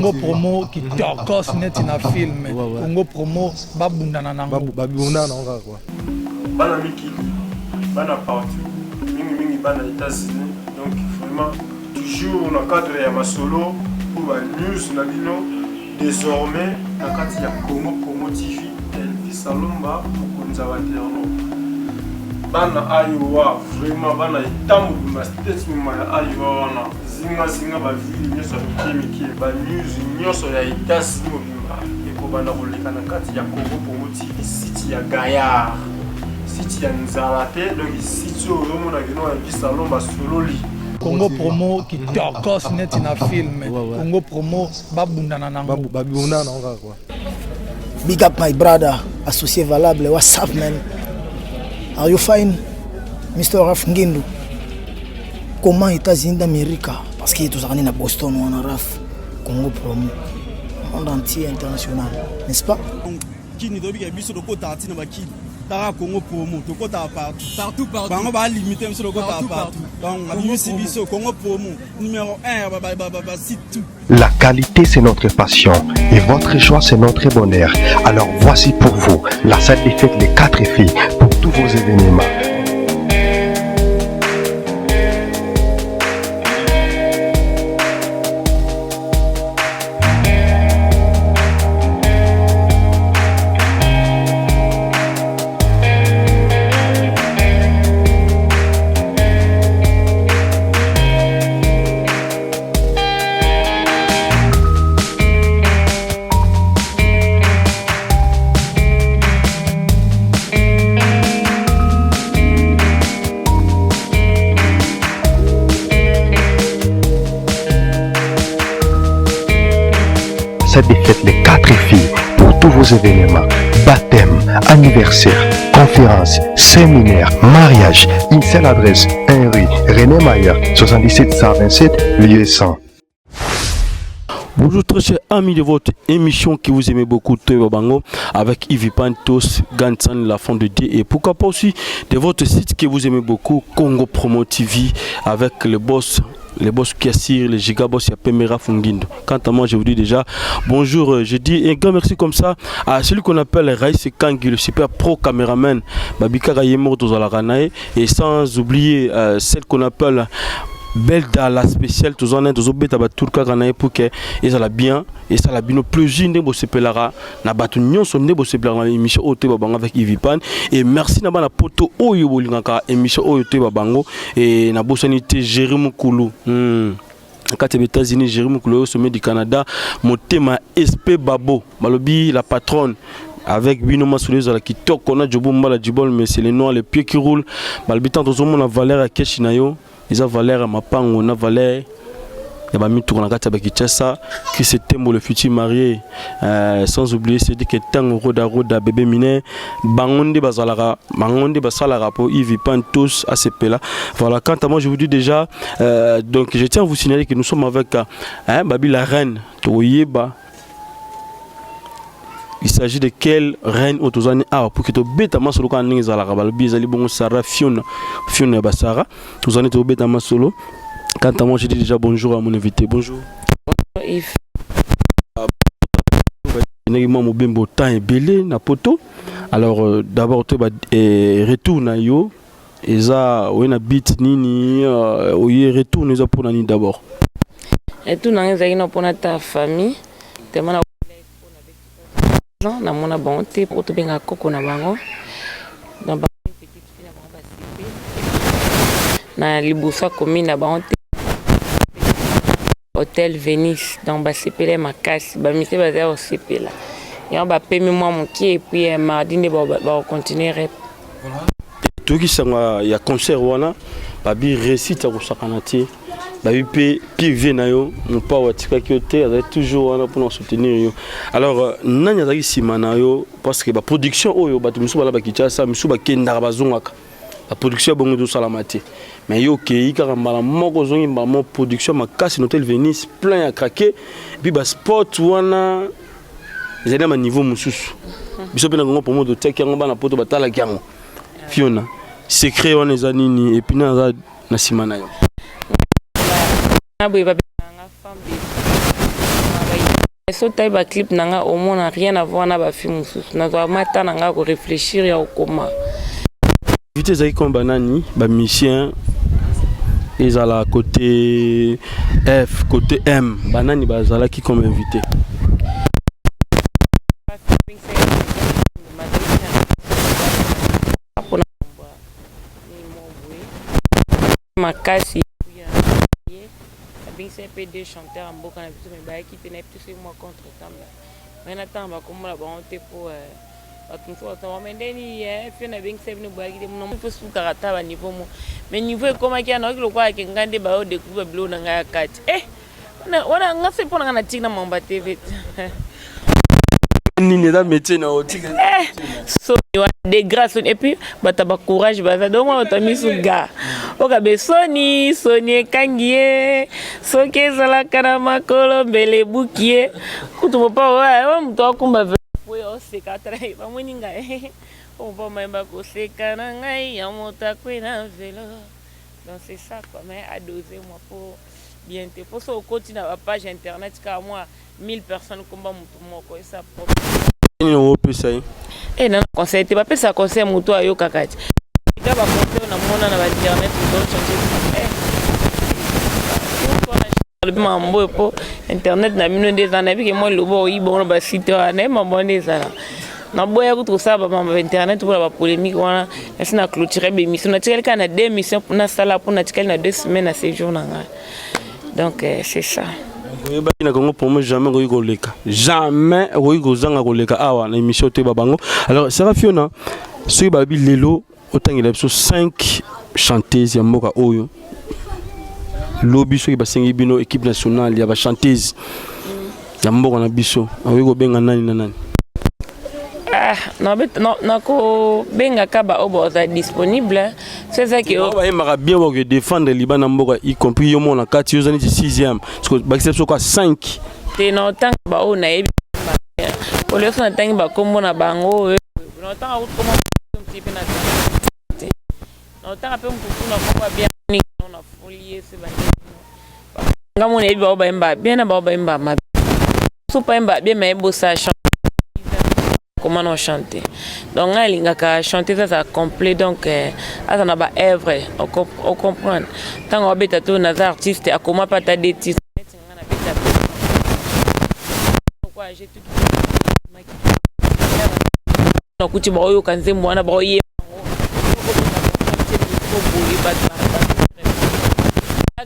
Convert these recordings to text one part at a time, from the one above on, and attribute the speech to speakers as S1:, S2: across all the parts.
S1: Congo promo qui torcos net na film. Congo promo babundana nango.
S2: Babundana nango quoi.
S3: Bana miki, bana partout, mingi bana États-Unis. Donc vraiment toujours dans le cadre de ma solo pour la news na bino désormais na kati ya Congo Promo TV Elvis Alomba mokonza wa terno. Bana Iowa vraiment bana itamu ma statement ya Iowa wana zinga ba ville nyoso miki ba news nyoso ya États-Unis mobimba eko bana koleka na kati ya Congo Promo TV site ya Gaillard site ya Nzalate donc site oyo mona kino Elvis Alomba sololi
S1: Congo promo qui torcos net na film. Congo promo babundana nango.
S2: Babundana nango quoi.
S4: Big up my brother, associé valable, what's up man? Are you fine? Mr. Raf Ngindu. Comment États-Unis d'Amérique? Parce qu'il est tous à Boston ou en Raf. Congo promo. Monde entier international, n'est-ce pas?
S5: Qui ne doit pas être le côté de la Congo promo, le côté partout. On va limiter le côté partout. Donc, Congo promo, numéro 1, c'est tout.
S6: La qualité, c'est notre passion et votre choix, c'est notre bonheur. Alors voici pour vous la salle des fêtes Les 4 filles pour tous vos événements. Cette défaite Les 4 filles pour tous vos événements, baptême, anniversaire, conférence, séminaire, mariage. Une seule adresse, 1 rue René Mayer, 77 127, lieu 100.
S7: Bonjour très chers amis de votre émission qui vous aimez beaucoup, Toyo Bango, avec Yves Pantos, Gansan, la fond de Dieu, et pourquoi pas aussi de votre site que vous aimez beaucoup, Congo Promo TV, avec le boss Kiassir, le gigaboss Yapemera Fungindo. Quant à moi, je vous dis déjà bonjour. Je dis un grand merci comme ça à celui qu'on appelle Raïs Kangi, le super pro caméraman, Babika Rayemo Tozalaranae, et sans oublier celle qu'on appelle Belda, la spéciale, tous en tous obéta baturka kana pour que et ça la bien et ça la bien plaisir ne bo sepelara na batu nyonso ne bo sepelara émission ote babanga avec Ivipan et merci na bana poto oyo bolingaka émission oyo te babango et na bosanité Jérémy Koulou quand les États-Unis, Jérémy Koulou au sommet du Canada, mon thème SP Babo, Malobi la patronne avec Binoma Soulez qui toque on a Djobo Mbala Djibol mais c'est les noirs les pieds qui roulent balbitant tous mon la valeur à Keshinayo. Ils ont valeur à ma pan, on a valeur. Il y a mis tout dans la carte avec Kitchassa, qui c'était le futur marié. Sans oublier, c'est que tant roda bébé miné, bangonde basalara pour Yves Pantos à ces là. Voilà, quant à moi, je vous dis déjà, donc je tiens à vous signaler que nous sommes avec Babi la reine, Toyeba. Il s'agit de quelle reine autozani pour que tu bêtes à ma solo quand tu as la bizali bon Sarah Fiona Basara tous en êtes bêtes à ma solo. Quant à moi je dis déjà bonjour à mon invité. Bonjour Yves. Mon bembo temps est belé na poto. Alors d'abord tu retourne à yo eza wena bit nini oye retourne eza pour nani d'abord.
S8: Retourne eza pour ta famille. Na mona bonté pour te benga koko na bango dans ba petite fille na bango basipé na libusa commune na bonté hôtel Venice dans basipé makasi ba mité baza au CP là et ba pemi moi mon qui et puis mardi ne ba continuer rep voilà tout qui
S7: sanga ya concert wana ba bi récite ko sakanati Babi P vient yo non pas watika qui était toujours là pour nous soutenir yo. Alors nanya zaki simana yo parce que la production oyo batu musu bala bakicha ça musu bakenda bazongaka. La production bongo do salamati. Mais yo ke ikara moko zongi ba mo production makasi hôtel Venice plein à craquer puis ba sport wana zena ma niveau mususu. Biso pena ngo pour mo do tek yango bana poto batala kyango. Fiona secret wana zanini et puis na simana yo.
S8: Aboy ba benga femme so taille clip nanga au moins n'a rien à voir na ba film sous na doit mata nanga ko réfléchir ya okoma
S7: invité zaki comme banani ba musicien ils à la côté F côté M banani bazala qui comme invité
S8: makasi c'est un peu des chanteurs en boca mais qui tenait plus moi contre temps mais attends va comme la bonté pour mais deni fait na bien c'est venu boire non faut sous karata ba niveau mais niveau comment qui a no quoi que ngande ba o découvre blo na nga kati wana nga c'est pour na tina mamba TV
S7: ni da métier na otika
S8: so de grâce et puis bataba courage baza donc on t'a mis sous gars okabe soni kangie soke sala kana makolo mbele bukie kutu papa wa mtu akumba wewe oseka trai ba mweninga on va même pas oseka na ngai ya mota kwena velo donc c'est ça quoi mais à doser moi pour bien te pour ça au continue la page internet car moi 1000 personnes comme mtu moko et ça propre
S7: ni o pesa
S8: et non conseil te pas pesa conseil mtu ayo kakati ika ba conseil na mona na ba internet donc changer le mambo po internet na mino des années que moi le bo ibon ba site ane mambo des années na boya ku ça ba mambo internet pour la polémique wana esi na clôturer be mission na tikali kana 2 missions na sala pour na tikali na 2 semaines à ces jours nanga donc c'est ça
S7: na Congo pour moi jamais koleka jamais kozanga koleka awa na émission te babango alors ça va Fiona ce babi lelo otangi la 5 chanteuses ya mboka oyo lobi soki basengi bino équipe nationale ya ba chanteuse ya mboka na biso awi ko benga nani na nani
S8: na ko benga kaba oboza disponible c'est ça que
S7: ba yemaka bien ba que défendre libana mboka y compris yo mona kati yo zani 6e parce que ba exception quoi 5
S8: te no tanga ba o na yebi ko le so na tanga ba kombo na bango no tanga ko kombo petit peu na te no tanga pe mpuku na ko bien ni na folie c'est ba ngamo na yebi ba emba bien na ba emba ma so pa emba bien mais beau ça comment on chante donc là il a chanté ça complet donc ça n'a pas œuvre on comprend tant on bête tout nos artistes à comment pas ta des titres pourquoi j'ai tout donc tu vois yo kanze mwana ba ye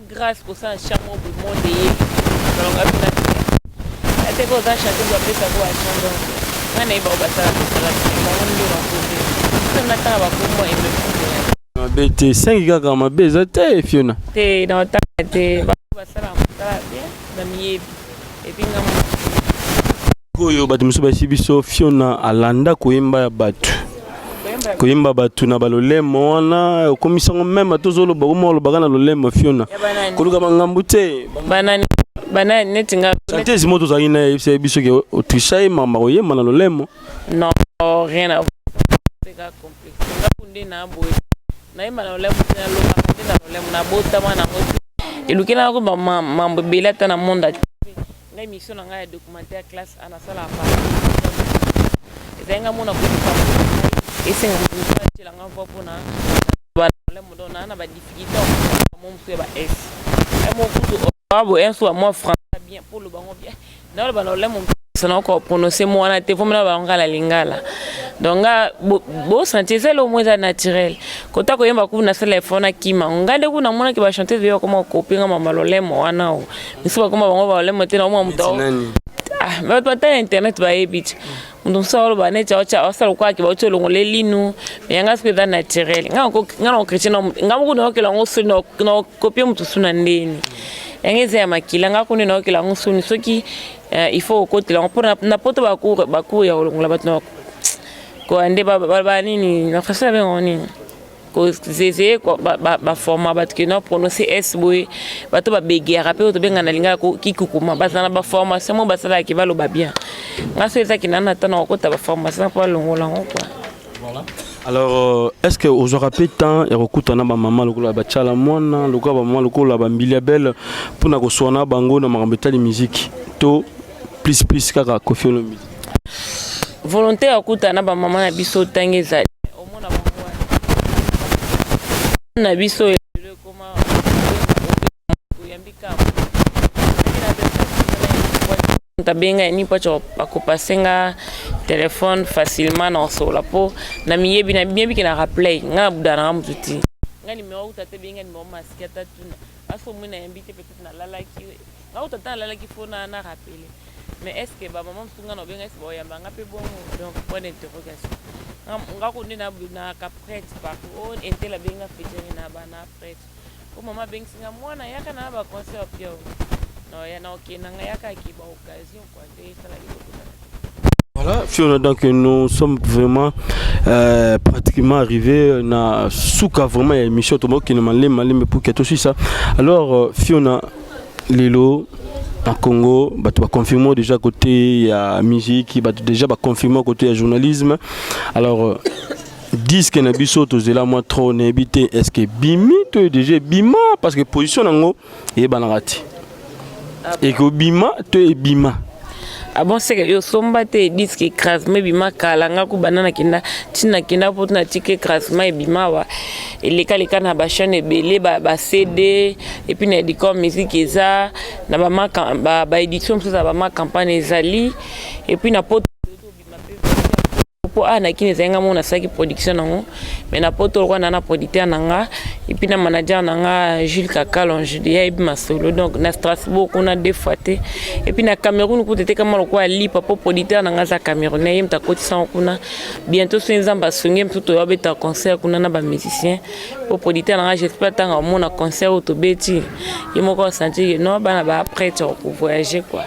S8: grâce pour ça charmant pour monde yi donc après c'est quoi ça chanter doit faire ça pour chanter
S7: Bete 5 kaka mabeza te Fiona
S8: te na te ba sala bien na miye epinga
S7: koyo batu musu basi biso Fiona alanda koyemba ya batu koyemba batu na balolemo wana komisango même tozolo ba ko bagana lolemo Fiona koluka bangambu te
S8: banani netinga
S7: chanteuse moto za ina yebisa biso ke otrisha mama koyemba na lolemo
S8: non rien à voir c'est pas complexe nga kunde na boy na yemba na lolemo na lolemo na bota mana ngoti elukina ko mambo belata na monde na émission nga ya documentaire classe ana sala pa ezenga mona ko esenga mutati la nga vopo na ba lolemo dona na ba difficulté mo mpe ba es mo kuto abo enso moi français bien pour le bango bien na ba lolemo ça n'a encore prononcé moi na te faut na ba ngala lingala donc bo sentir c'est le moins naturel kota ko yemba ku na sala fona kima ngande ku na mona ki ba chanter yo comme copinga mama lolemo wana o misiba comme bango ba lolemo te na mo mto ah mais toi internet ba ebit ndo solo ba ne cha osala kwa ki ba otolo ngole linu yanga ce que naturel ngano chrétien ngamo ku no ke la ngoso no copie mtu suna ndeni engeze ya makila ngako ni no ke la ngoso ni soki il faut côté là pour na poto ba ku ya olongola batno ko ande ba nini na fasa be ngoni ko zeze ko ba forma bat que no prononcer s boy bato ba bege rappel to benga na linga ko kikukuma bazana ba formation mo basala ki balo ba bien ngaso eza kinana tana ko ta ba formation pour longola quoi
S7: voilà. Alors est-ce que vous aurez pu temps et recoutana ba maman lokola ba chala mwana lokola ba maman lokola ba mbilia belle pour na ko sona bango na makambeta de musique to plus kaka Koffi Olomide.
S8: Volonté à kuta na ba maman na biso tangeza. Au mona bango. Na biso le comment yambika. Tabenga ni pacho pakopasenga téléphone facilement na sola po na miyebi na miyebi kina rappelé nga budana mtuti nga nimeo utate benga nimeo maskia tatu aso muna yambite peut-être na lala ki nga utata lala ki fona na rappeler mais est-ce que ba maman mtunga no benga est-ce bo yamba nga pe bon donc point d'interrogation nga ko ndina na ka prêtre par on entela benga feteni na bana prêtre ko mama benga singa mwana yaka na ba concert pio.
S7: Voilà, Fiona, donc nous sommes vraiment pratiquement arrivés à Souka, vraiment, il y a une mission qui nous m'a pour quelque chose ça. Alors, Fiona, Lilo, en Congo, bah, tu vas confirmer déjà côté musique, bah, déjà confirmer côté journalisme. Alors, disque na biso to zela moi trop n'habité est-ce que bimi to déjà bima parce que position nango et banarati. Et que bima te bima.
S8: Ah bon c'est que yo somba te disque écrase mais bima kalanga ku banana kinda tina kinda pour na tike écrase mais bima wa et les cas na ba chaîne belé ba CD et puis na di comme musique eza na ba édition ça ba campagne ezali et puis na poto na kini zenga mona saki production nango mais na poto kwa na producteur nanga et puis na manager nanga Jules Kakalonge de ya ma solo donc na Strasbourg on a deux fois et puis na Cameroun ko tete kama lokwa li papa producteur nanga za Camerounais mta kotisa kuna bientôt so nzamba songe mtuto ya beta concert kuna na ba musicien pour producteur nanga j'espère tanga mona concert autobeti yimoko sentir non bana ba prêtre pour voyager quoi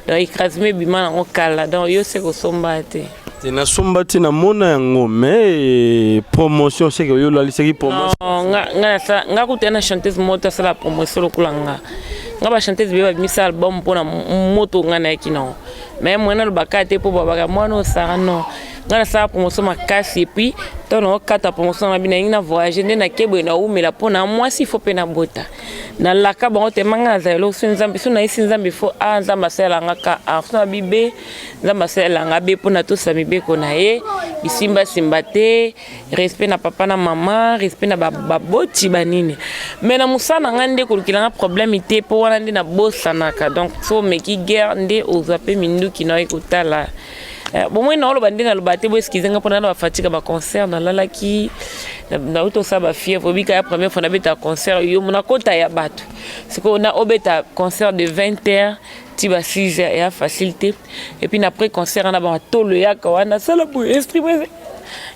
S8: donc écrasement bima na kala donc yo se ko sombate
S7: na sombati na mona yango mais promotion c'est que yo la série promotion
S8: nga kutena chanteuse moto ça la promotion lokulanga nga ba chanteuse beba misa album pona moto nga na kino mais moi na lobaka te po baba mwana osara non nga sa promotion makasi et puis tono kata promotion na bina ina voyager na kebo na umela pona moi si faut pena bota na laka bango te manga za lo sinzambe suna isinzambe fo anzamba sela ngaka afuna bibe nzamba sela ngabe pona to samibe kona ye bisimba simbate respect na papa na mama respect na baboti banini mais na musana ngande kulukila problème ite po wana ndi na bossa naka donc so meki guerre ndi ozape mindu kino ekutala bon moi non le bandé na le baté bo eskizenga pona na fatigue ba concert na lala ki na auto ça ba fièvre bika ya première fois na beta concert yo mona kota ya bato c'est qu'on a obeta concert de 20h tiba 6h et à facilité et puis après concert on a ba tolo ya kawana sala pour streamer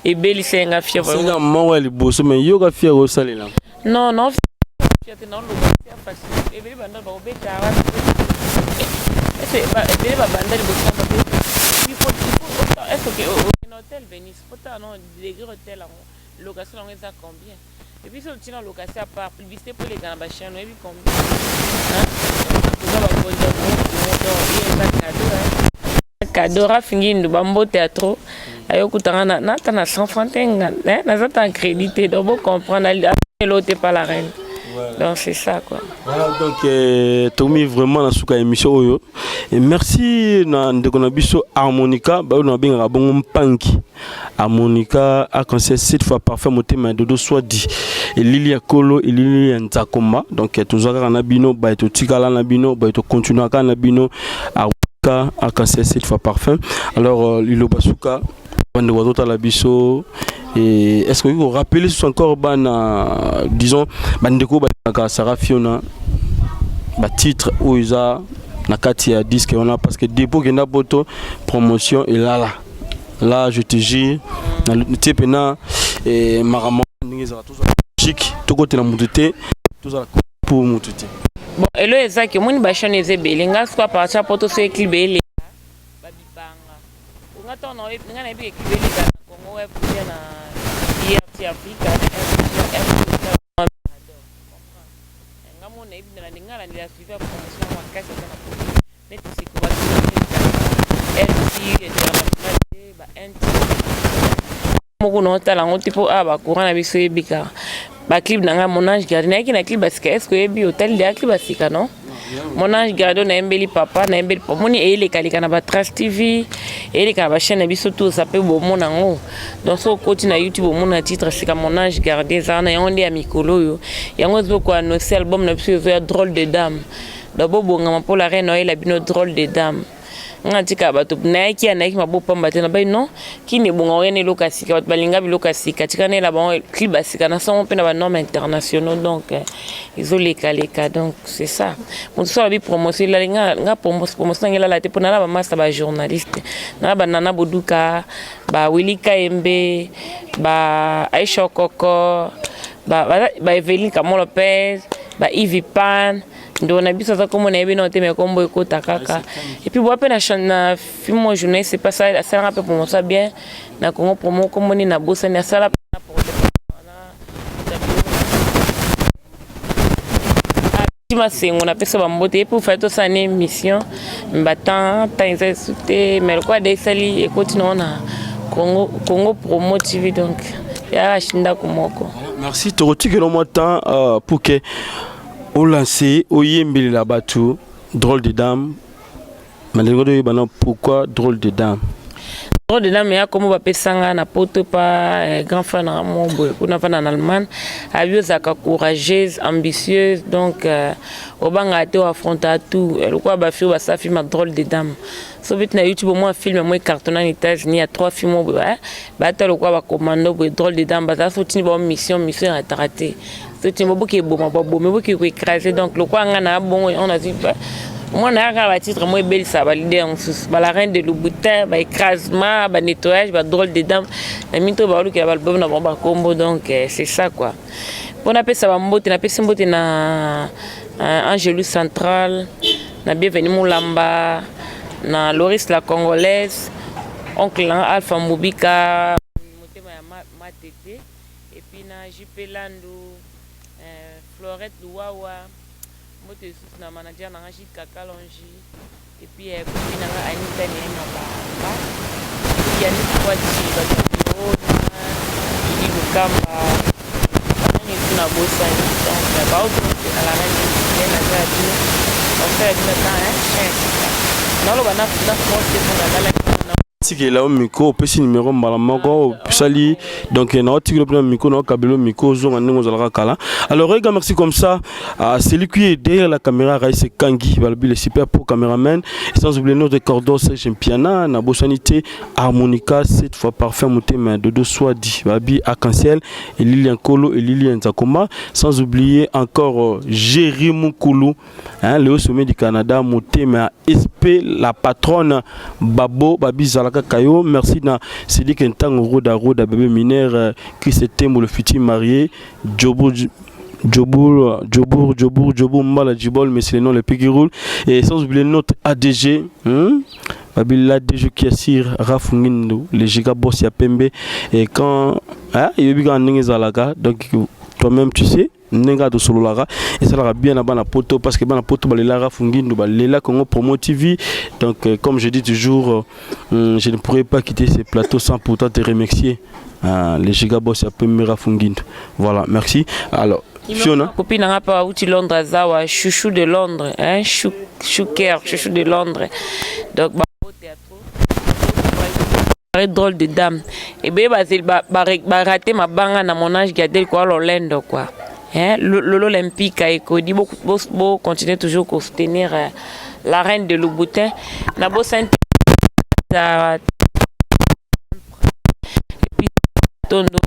S8: et beli senga fièvre
S7: c'est moi le boss mais yo ga fièvre salela
S8: non non fièvre non le c'est facile et beli banda ba obeta c'est ba beli ba banda le boss il faut est-ce que un hôtel Venise faut non des gros hôtels location on est à combien et puis sur le location à part publicité pour les gars machin on est combien cadeau Rafingindu bambo théâtre ayo kutanga na tana 100 francs tenga na za ta crédité donc vous comprendre l'autre pas la reine. Donc c'est ça quoi.
S7: Voilà donc Tommy vraiment na suka émission oyo et merci na ndekona biso harmonica ba na benga bongo mpanki harmonica a concert 7 fois parfait motema dodo soit dit et Lilia Kolo et Lilia Nzakomba donc toujours na bino ba to tikala na bino ba to continuer ka na bino harmonica a concert 7 fois parfait alors Lilo Basuka bande wadota la biso. Et est-ce que vous rappelez encore disons bandeko ba Sarah Fiona ba titre où ils a na katia disque on a parce que dépôt qui na boto promotion et là je te jure na le type na et marama ndingi za tous chic to côté na mutute tous za pour mutute
S8: bon et le ezaki moni ba chaîne ezebelinga soit partir poto so équilibré ba bibanga ngata on nga na bi équilibré Congo web na IRT Africa ngamo na ibina ndingala ndila suivi promotion wa kasi sana net sikuba LT et ba NT moko no tala ngo tipo aba courant na biso ebika ba clip nanga monange gardien ki na clip parce que est-ce que ebi hotel de clip basika non Mon ange gardien na embeli papa na embeli papa moni et les kalika na ba Trace TV et les ba chaîne na biso tout ça peut bon mon nango donc so côté na YouTube mon na titre c'est comme mon ange gardien ça na on dit à mikolo yo yango zo ko annoncer album na biso zo drôle de dame d'abord bonga pour la reine Noël la bino drôle de dame ngatika bato na ki anaki mabopa mbatena bay non ki ne bonga oyene lokasika bato balinga bilokasika tikane la bon clip basika na son pe na ba normes internationaux donc ils ont les calés donc c'est ça mon so bi promotion la nga promotion ngela la te pona la ba master ba journaliste na ba nana boduka ba Willy Kaembe ba Aisha Koko ba Evelyn Kamolo Lopez ba Ivy Pan ndo na biso za komo na yebe na teme kombo ekota kaka et puis boape na film mon journée c'est pas ça ça rappelle pour moi ça bien na Congo promo comme ni na bossa na sala pour ma sengo na pesa ba mbote pour faire tout ça une émission mbatan tanza souté mais quoi des sali et continue na Congo Promo TV donc ya shinda komoko.
S7: Merci Toroti que le temps pour que au lancé au yembeli la batu drôle de dame malgré pourquoi drôle de dame
S8: drôle de dame ya comme va pesanga na poto pas grand fan na mon boy kuna fan en Allemagne abio zaka courageuse ambitieuse donc au banga te affronter tout le quoi ba fi ba sa film drôle de dame so vite na YouTube moi film moi carton en États-Unis il y a 3 films ba ta le quoi ba commando drôle de dame ba ça sorti ba mission raté c'est un beau qui est beau mais qui est écrasé donc le quoi on a dit moi on a un titre moi belle ça va l'idée la reine de Louboutin ba écrasement ba nettoyage ba drôle de dame la mito ba qui a le bon ba combo donc c'est ça quoi on appelle ça ba mbote na pesa mbote na Angelou Central na bienvenue Moulamba na Loris la Congolaise oncle Alpha Mobika motema ya matete et puis na JP Lando Florette Louawa, moto sous na manager na Rachid Kakalonji et puis copine na Anita Nema ba il y a une fois ci ba bureau il Lukamba ni tuna bossa donc ba autre à la reine na radio on fait du temps non le bana na force pour la
S7: tiki la miko pesi numéro malamoko sali donc na tiki le miko na kabelo miko zo ngane ngozala kala alors regarde merci comme ça celui qui est derrière la caméra Raïs Kangi le super pro caméraman et sans oublier notre cordos championnat na bosanité harmonica cette fois parfait monté main de deux soit dit babi arc-en-ciel et Lilian Kolo et Lilian Zakoma sans oublier encore Jerry Mukulu hein le haut sommet du Canada monté main SP la patronne Babo babi Zalaka Kayo merci na Sidi Kentang Roda bébé mineur qui s'était le futur marié Jobour Mbala Djibol mais c'est le nom le pays qui roule et sans oublier notre ADG Babila DG qui assure Rafungindo les giga boss ya Pembe et quand il y a eu un Ningezalaga donc toi-même tu sais nenga de solo lara et ça la bien na poto parce que bana poto balela Fungindo balela Congo Promo TV donc comme je dis toujours je ne pourrais pas quitter ces plateaux sans pourtant te remercier les giga boss ya Pembe Fungindo voilà merci alors Fiona
S8: copine n'a pas outil Londres zawa chouchou de Londres hein chouker chouchou de Londres donc au théâtre drôle de dame et ben ba raté ma banga na mon âge gardé quoi l'Orlando quoi hein l'Olympique a écodi beaucoup continuer toujours à soutenir la reine de Louboutin na beau saint et puis tondo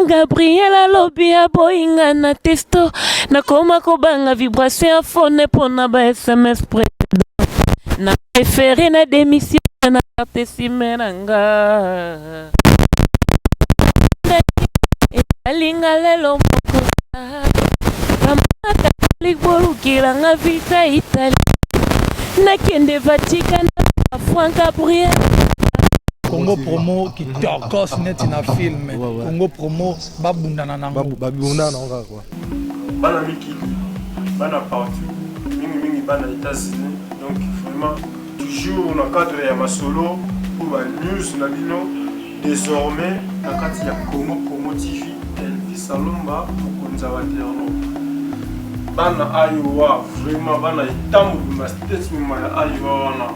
S8: Gabriela lobby a boinga na testo na koma ko banga vibration a phone pona ba SMS précédent na préféré na démission na carte simeranga alinga lelo moko kama kalik boru kilanga vita Italie na kende Vatican na Franck Gabriel
S1: Congo Promo qui torcos net na film Congo Promo babundana nango
S2: babundana nango quoi
S3: bana miki bana partout mingi bana États-Unis donc vraiment toujours dans le cadre ya masolo pour la news na bino désormais na kati ya Congo Promo TV Elvis Salomba mokonzi wa terno bana ayowa vraiment bana itambu ma statement ya ayowa wana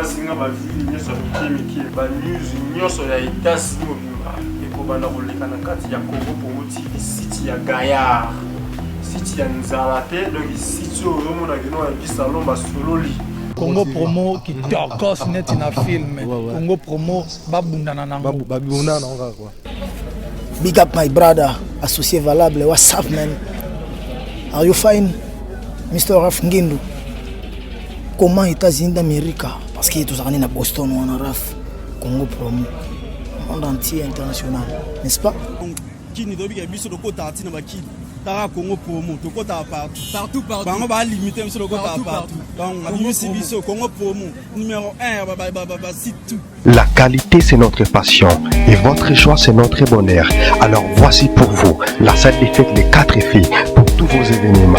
S3: zinga ba vili nyoso miki ba news nyoso ya itasi mobimba eko bana koleka na kati ya Congo Promo TV site ya Gayar site ya Nzalate donc site oyo mona kino ya Elvis Salomba sololi
S1: Congo Promo kitoko sineti na film Congo Promo babundana nango
S2: babunda nango quoi.
S4: Big up my brother, associé valable, what's up man? Are you fine? Mr. Raf Ngindu. Comment États-Unis d'Amérique? Parce qu'il est tous à Boston ou en Raf. Congo Promo. Monde entier international, n'est-ce pas?
S5: Kini dobi ke biso doko tati na bakini. Tara Congo Promo, toko ta partout. Bango ba limiter monsieur doko ta partout. Donc abimisi biso Congo Promo numéro 1 ba site tout.
S6: La qualité, c'est notre passion et votre choix, c'est notre bonheur. Alors voici pour vous la salle des fêtes Les 4 filles pour tous vos événements.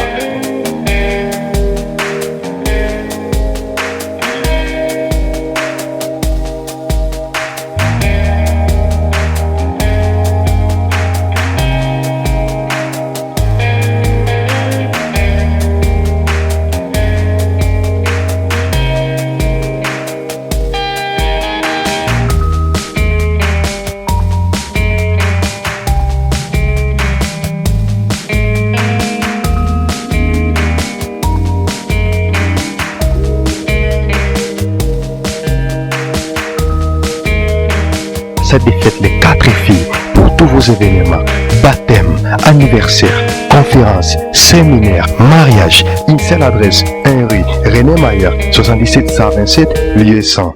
S6: Cette défaite Les 4 filles pour tous vos événements, baptême, anniversaire, conférence, séminaire, mariage. Une seule adresse, 1 rue René Mayer, 77 127, lieu 100.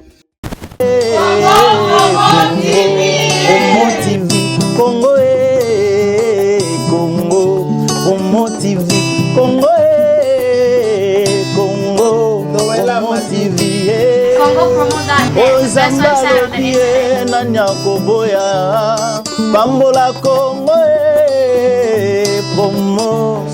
S9: Koboya Bambola Congo Promo